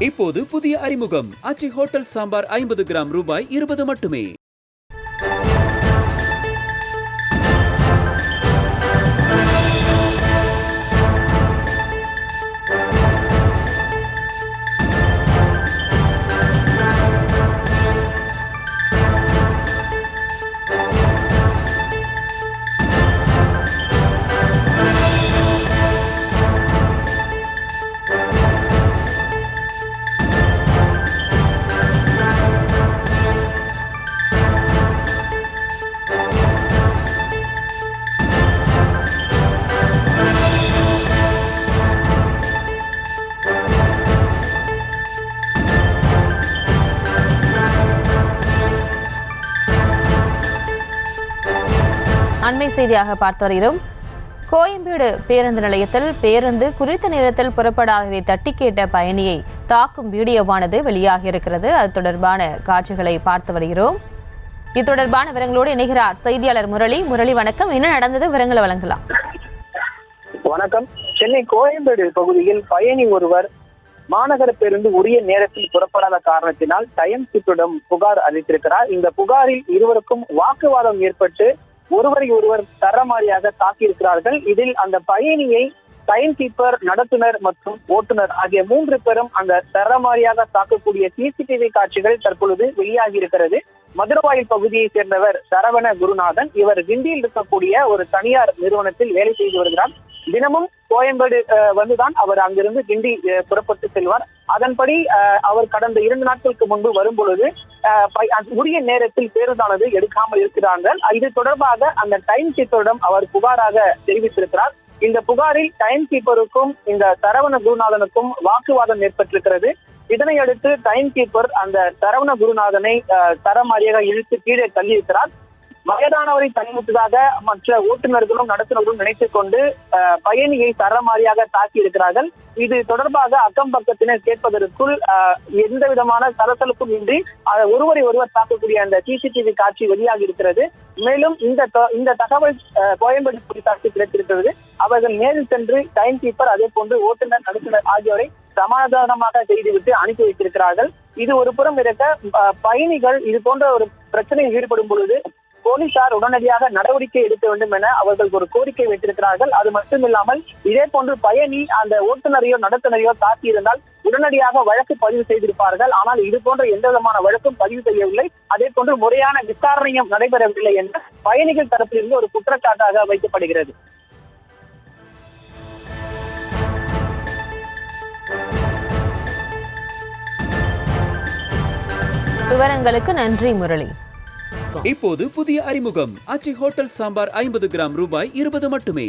இப்போது புதிய அறிமுகம் ஆச்சி ஹோட்டல் சாம்பார் 50 கிராம் ரூபாய் 20 மட்டுமே. அண்மை செய்தியாக பார்த்து வருகிறோம். கோயம்பேடு பேருந்து நிலையத்தில் பேருந்து குறித்த நேரத்தில் புறப்படாததை தட்டி கேட்ட பயணியை தாக்கும் வீடியோவானது வெளியாகியிருக்கிறது. அது தொடர்பான காட்சிகளை பார்த்து வருகிறோம். இது தொடர்பான விவரங்களோடு இணைகிறார் செய்தியாளர் முரளி. முரளி, வணக்கம். என்ன நடந்தது? விவரங்களை வழங்கலாம். வணக்கம். சென்னை கோயம்பேடு பகுதியில் பயணி ஒருவர் மாநகர பேருந்து உரிய நேரத்தில் புறப்படாத காரணத்தினால் டைம் கீப்பரிடம் புகார் அளித்திருக்கிறார். இந்த புகாரில் இருவருக்கும் வாக்குவாதம் ஏற்பட்டு ஒருவரை ஒருவர் தரமாரியாக தாக்கியிருக்கிறார்கள். இதில் அந்த பயணியை டைம் கீப்பர், நடத்துனர் மற்றும் ஓட்டுநர் ஆகிய 3 பேரும் அந்த தரமாரியாக தாக்கக்கூடிய சிசிடிவி காட்சிகள் தற்பொழுது வெளியாகி இருக்கிறது. மதுரவாயில் பகுதியை சேர்ந்தவர் சரவண குருநாதன். இவர் கிண்டியில் இருக்கக்கூடிய ஒரு தனியார் நிறுவனத்தில் வேலை செய்து வருகிறார். தினமும் கோயம்பேடு வந்துதான் அவர் அங்கிருந்து கிண்டி புறப்பட்டு செல்வார். அதன்படி அவர் கடந்த 2 நாட்களுக்கு முன்பு வரும் பொழுது உரிய நேரத்தில் பேருந்தானது எடுக்காமல் இருக்கிறார்கள். இது தொடர்பாக அந்த டைம் கீப்பரிடம் அவர் புகாராக தெரிவித்திருக்கிறார். இந்த புகாரில் டைம் கீப்பருக்கும் இந்த சரவண குருநாதனுக்கும் வாக்குவாதம் ஏற்பட்டிருக்கிறது. இதனையடுத்து டைம் கீப்பர் அந்த சரவண குருநாதனை தரமாரியாக இழுத்து கீழே தள்ளியிருக்கிறார். வயதானவரை தனிமுற்றதாக மற்ற ஓட்டுநர்களும் நடத்துனர்களும் நினைத்துக் கொண்டு பயணியை தரமாரியாக தாக்கி இருக்கிறார்கள். இது தொடர்பாக அக்கம் பக்கத்தினர் கேட்பதற்குள் எந்த விதமான சலசலப்பும் இன்றி ஒருவரை ஒருவர் தாக்கக்கூடிய அந்த சிசிடிவி காட்சி வெளியாகி இருக்கிறது. மேலும் இந்த தகவல் கோயம்பேடு போலீசாருக்கு கிடைத்திருக்கிறது. அவர்கள் நேரில் சென்று டைம் கீப்பர், அதே போன்று ஓட்டுநர், நடத்துனர் ஆகியோரை சமாதானமாக செய்துவிட்டு அனுப்பி வைத்திருக்கிறார்கள். இது ஒரு புறம் இருக்க, பயணிகள் இது போன்ற ஒரு பிரச்சனையில் ஈடுபடும் பொழுது போலீசார் உடனடியாக நடவடிக்கை எடுக்க வேண்டும் என அவர்கள் ஒரு கோரிக்கை வைத்திருக்கிறார்கள். அது மட்டுமில்லாமல் இதே போன்று பயணி அந்த ஓட்டுநரையோ நடத்துனரையோ தாக்கியிருந்தால் உடனடியாக வழக்கு பதிவு செய்திருப்பார்கள். ஆனால் இது போன்ற எந்த விதமான வழக்கும் பதிவு செய்யவில்லை. அதே போன்று முறையான விசாரணையும் நடைபெறவில்லை என்ற பயணிகள் தரப்பிலிருந்து ஒரு குற்றச்சாட்டாக வைக்கப்படுகிறது. விவரங்களுக்கு நன்றி முரளி. இப்போது புதிய அறிமுகம் ஆச்சி ஹோட்டல் சாம்பார் 50 கிராம் ரூபாய் 20 மட்டுமே.